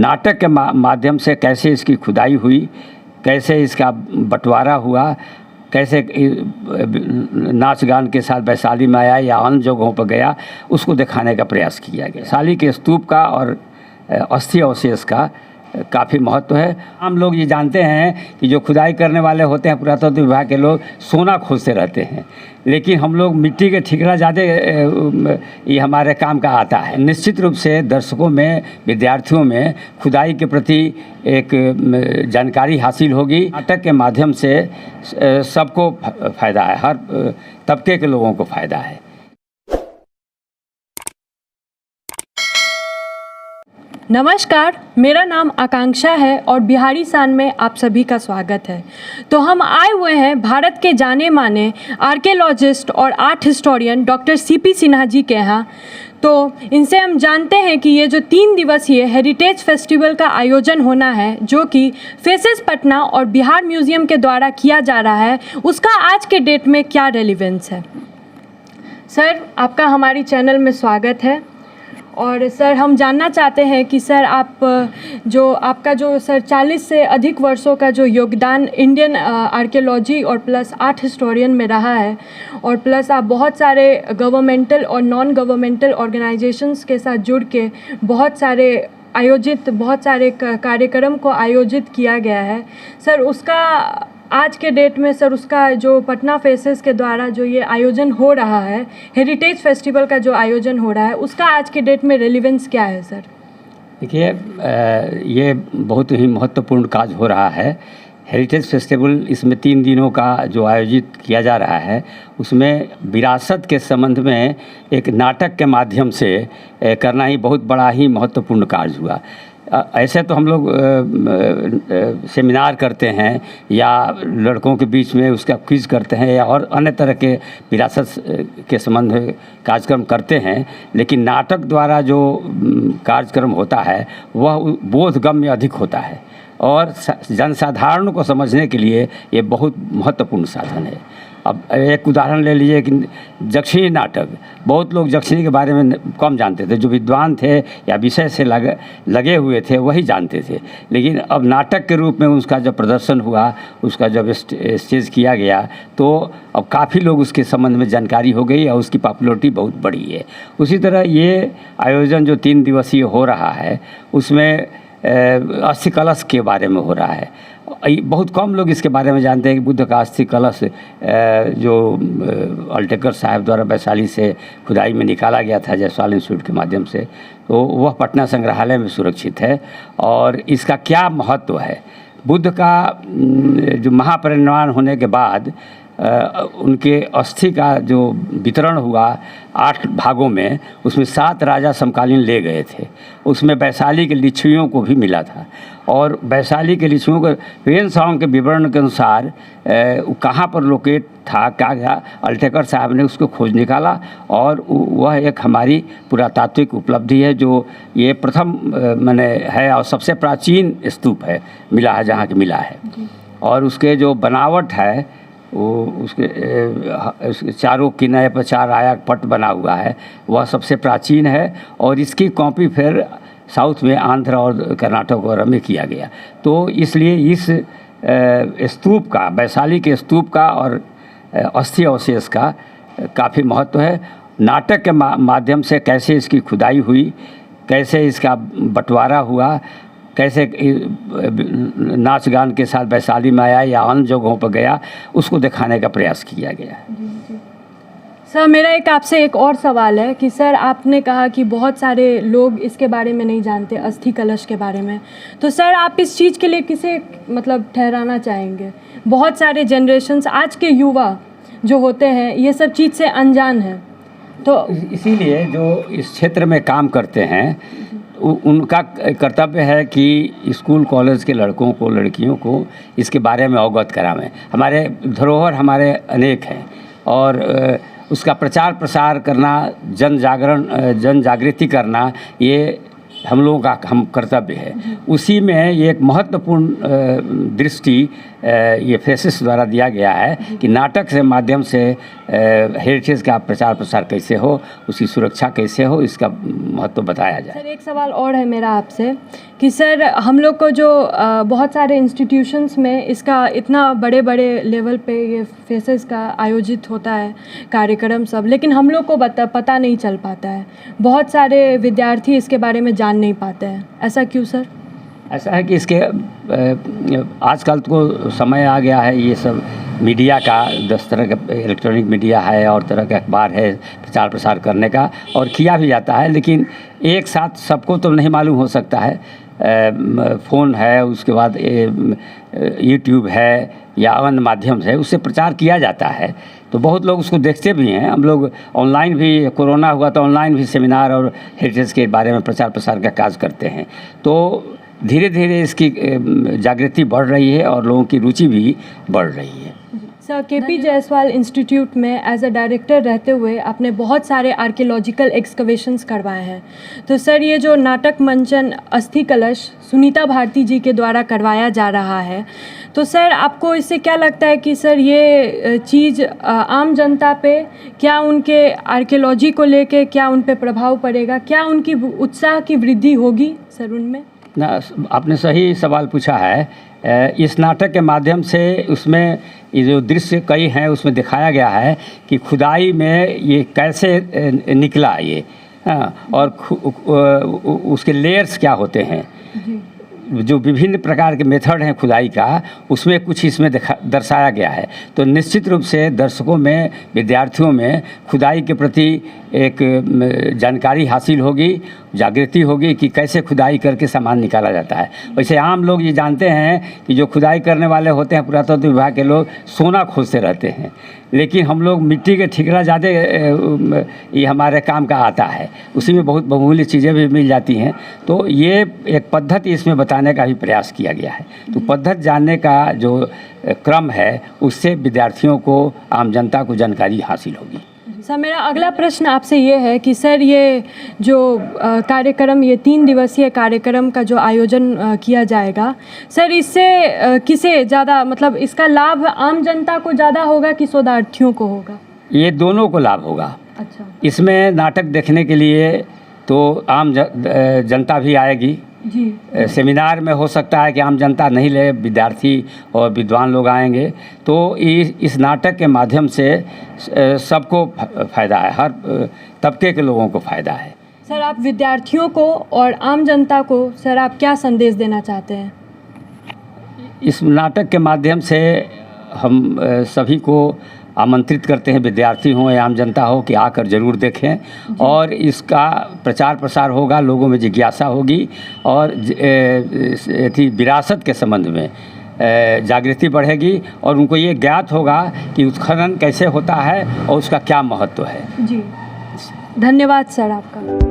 नाटक के माध्यम से कैसे इसकी खुदाई हुई, कैसे इसका बंटवारा हुआ, कैसे नाच गान के साथ वैशाली में आया या अन्य जगहों पर गया, उसको दिखाने का प्रयास किया गया। वैशाली के स्तूप का और अस्थि अवशेष का काफ़ी महत्व है। हम लोग ये जानते हैं कि जो खुदाई करने वाले होते हैं पुरातत्व विभाग के लोग सोना खोजते रहते हैं, लेकिन हम लोग मिट्टी के ठिकाना ज़्यादा ये हमारे काम का आता है। निश्चित रूप से दर्शकों में, विद्यार्थियों में खुदाई के प्रति एक जानकारी हासिल होगी। नाटक के माध्यम से सबको फ़ायदा है, हर तबके के लोगों को फ़ायदा है। नमस्कार, मेरा नाम आकांक्षा है और बिहारी शान में आप सभी का स्वागत है। तो हम आए हुए हैं भारत के जाने माने आर्कियोलॉजिस्ट और art historian doctor CP Sinha ji के यहाँ। तो इनसे हम जानते हैं कि ये जो 3 दिवसीय हेरिटेज फेस्टिवल का आयोजन होना है, जो कि फेसेस पटना और बिहार म्यूज़ियम के द्वारा किया जा रहा है, उसका आज के डेट में क्या रेलिवेंस है। सर, आपका हमारी चैनल में स्वागत है। और सर, हम जानना चाहते हैं कि सर आपका जो 40 से अधिक वर्षों का जो योगदान इंडियन आर्कियोलॉजी और प्लस आर्ट हिस्टोरियन में रहा है, और प्लस आप बहुत सारे गवर्नमेंटल और नॉन गवर्नमेंटल ऑर्गेनाइजेशंस के साथ जुड़ के बहुत सारे कार्यक्रम को आयोजित किया गया है। सर, उसका आज के डेट में सर उसका जो पटना फेसेस के द्वारा जो ये आयोजन हो रहा है, हेरिटेज फेस्टिवल का जो आयोजन हो रहा है, उसका आज के डेट में रेलिवेंस क्या है सर? देखिए, ये बहुत ही महत्वपूर्ण काज हो रहा है। हेरिटेज फेस्टिवल, इसमें 3 दिनों का जो आयोजित किया जा रहा है, उसमें विरासत के संबंध में एक नाटक के माध्यम से करना ही बहुत बड़ा ही महत्वपूर्ण कार्य हुआ। ऐसे तो हम लोग सेमिनार करते हैं या लड़कों के बीच में उसका क्विज करते हैं या और अन्य तरह के विरासत के संबंध में कार्यक्रम करते हैं, लेकिन नाटक द्वारा जो कार्यक्रम होता है वह बोधगम्य अधिक होता है और जनसाधारण को समझने के लिए ये बहुत महत्वपूर्ण साधन है। अब एक उदाहरण ले लीजिए कि जक्षिणी नाटक, बहुत लोग जक्षिणी के बारे में कम जानते थे। जो विद्वान थे या विषय से लगे हुए थे वही जानते थे, लेकिन अब नाटक के रूप में उसका जब प्रदर्शन हुआ, उसका जब स्टेज किया गया, तो अब काफ़ी लोग उसके संबंध में जानकारी हो गई और उसकी पॉपुलरिटी बहुत बढ़ी है। उसी तरह ये आयोजन जो 3 दिवसीय हो रहा है, उसमें अस्थि कलश के बारे में हो रहा है। बहुत कम लोग इसके बारे में जानते हैं कि बुद्ध का अस्थि कलश जो अल्टेकर साहब द्वारा वैशाली से खुदाई में निकाला गया था जायसवाल इंस्टीट्यूट के माध्यम से, तो वह पटना संग्रहालय में सुरक्षित है। और इसका क्या महत्व है, बुद्ध का जो महापरिनिर्वाण होने के बाद उनके अस्थि का जो वितरण हुआ 8 भागों में, उसमें 7 राजा समकालीन ले गए थे। उसमें वैशाली के लिच्छवियों को भी मिला था, और वैशाली के लिच्छवियों को वेन सॉन्ग के विवरण के अनुसार कहाँ पर लोकेट था, क्या अल्टेकर साहब ने उसको खोज निकाला, और वह एक हमारी पुरातात्विक उपलब्धि है, जो ये प्रथम मैंने है और सबसे प्राचीन स्तूप है मिला है जहाँ के मिला है। और उसके जो बनावट है वो उसके चारों किनारे पर 4 आया पट बना हुआ है, वह सबसे प्राचीन है। और इसकी कॉपी फिर साउथ में आंध्र और कर्नाटक और में किया गया। तो इसलिए इस स्तूप का, वैशाली के स्तूप का और अस्थि अवशेष का काफ़ी महत्व है। नाटक के माध्यम से कैसे इसकी खुदाई हुई, कैसे इसका बंटवारा हुआ, कैसे नाच गान के साथ वैशाली में आया या अन्य जगहों पर गया, उसको दिखाने का प्रयास किया गया। सर, मेरा आपसे एक और सवाल है कि सर, आपने कहा कि बहुत सारे लोग इसके बारे में नहीं जानते, अस्थि कलश के बारे में, तो सर आप इस चीज़ के लिए किसे ठहराना चाहेंगे? बहुत सारे जनरेशन्स, आज के युवा जो होते हैं, ये सब चीज़ से अनजान हैं, तो इसीलिए जो इस क्षेत्र में काम करते हैं उनका कर्तव्य है कि स्कूल कॉलेज के लड़कों को, लड़कियों को इसके बारे में अवगत करावें। हमारे धरोहर हमारे अनेक हैं, और उसका प्रचार प्रसार करना, जन जागृति करना, ये हम लोगों का हम कर्तव्य है। उसी में ये एक महत्वपूर्ण दृष्टि ये फेसिस द्वारा दिया गया है कि नाटक से माध्यम से हेरिटेज का प्रचार प्रसार कैसे हो, उसकी सुरक्षा कैसे हो, इसका महत्व बताया जाए। सर एक सवाल और है मेरा आपसे कि सर हम लोग को जो बहुत सारे इंस्टीट्यूशंस में इसका इतना बड़े बड़े लेवल पे ये फेसेस का आयोजित होता है कार्यक्रम सब, लेकिन हम लोग को पता नहीं चल पाता है। बहुत सारे विद्यार्थी इसके बारे में जान नहीं पाते हैं, ऐसा क्यों सर? ऐसा है कि इसके आजकल तो समय आ गया है, ये सब मीडिया का 10 तरह का इलेक्ट्रॉनिक मीडिया है और तरह का अखबार है प्रचार प्रसार करने का, और किया भी जाता है, लेकिन एक साथ सबको तो नहीं मालूम हो सकता है। फ़ोन है, उसके बाद यूट्यूब है या अन्य माध्यम से उससे प्रचार किया जाता है, तो बहुत लोग उसको देखते भी हैं। हम लोग ऑनलाइन भी, कोरोना हुआ तो ऑनलाइन भी सेमिनार और हेरिटेज के बारे में प्रचार प्रसार का कार्य करते हैं। तो धीरे धीरे इसकी जागृति बढ़ रही है और लोगों की रुचि भी बढ़ रही है। सर केपी जायसवाल इंस्टीट्यूट में एज अ डायरेक्टर रहते हुए आपने बहुत सारे आर्कियोलॉजिकल एक्सकवेशंस करवाए हैं, तो सर ये जो नाटक मंचन अस्थि कलश सुनीता भारती जी के द्वारा करवाया जा रहा है, तो सर आपको इससे क्या लगता है कि सर ये चीज़ आम जनता पे क्या, उनके आर्कियोलॉजी को लेके क्या उन पे प्रभाव पड़ेगा, क्या उनकी उत्साह की वृद्धि होगी सर उनमें? ना, आपने सही सवाल पूछा है। इस नाटक के माध्यम से उसमें ये जो दृश्य कई हैं उसमें दिखाया गया है कि खुदाई में ये कैसे निकला ये, और उसके लेयर्स क्या होते हैं, जो विभिन्न प्रकार के मेथड हैं खुदाई का, उसमें कुछ इसमें दर्शाया गया है। तो निश्चित रूप से दर्शकों में, विद्यार्थियों में खुदाई के प्रति एक जानकारी हासिल होगी, जागृति होगी कि कैसे खुदाई करके सामान निकाला जाता है। वैसे आम लोग ये जानते हैं कि जो खुदाई करने वाले होते हैं पुरातत्व विभाग के लोग, सोना खोजते रहते हैं, लेकिन हम लोग मिट्टी के ठिकरा ज़्यादा ये हमारे काम का आता है, उसी में बहुत बहुमूल्य चीज़ें भी मिल जाती हैं। तो ये एक पद्धति इसमें बताने का भी प्रयास किया गया है। तो पद्धति जानने का जो क्रम है उससे विद्यार्थियों को, आम जनता को जानकारी हासिल होगी। सर मेरा अगला प्रश्न आपसे ये है कि सर ये जो कार्यक्रम, ये 3 दिवसीय कार्यक्रम का जो आयोजन किया जाएगा, सर इससे किसे ज़्यादा, मतलब इसका लाभ आम जनता को ज़्यादा होगा कि शोधार्थियों को होगा? ये दोनों को लाभ होगा। अच्छा। इसमें नाटक देखने के लिए तो आम जनता भी आएगी जी। सेमिनार में हो सकता है कि आम जनता नहीं ले, विद्यार्थी और विद्वान लोग आएंगे, तो इस नाटक के माध्यम से सबको फ़ायदा है, हर तबके के लोगों को फ़ायदा है। सर आप विद्यार्थियों को और आम जनता को सर आप क्या संदेश देना चाहते हैं? इस नाटक के माध्यम से हम सभी को आमंत्रित करते हैं, विद्यार्थी हों या आम जनता हो, कि आकर ज़रूर देखें और इसका प्रचार प्रसार होगा, लोगों में जिज्ञासा होगी और विरासत के संबंध में जागृति बढ़ेगी और उनको ये ज्ञात होगा कि उत्खनन कैसे होता है और उसका क्या महत्व है। जी, धन्यवाद सर आपका।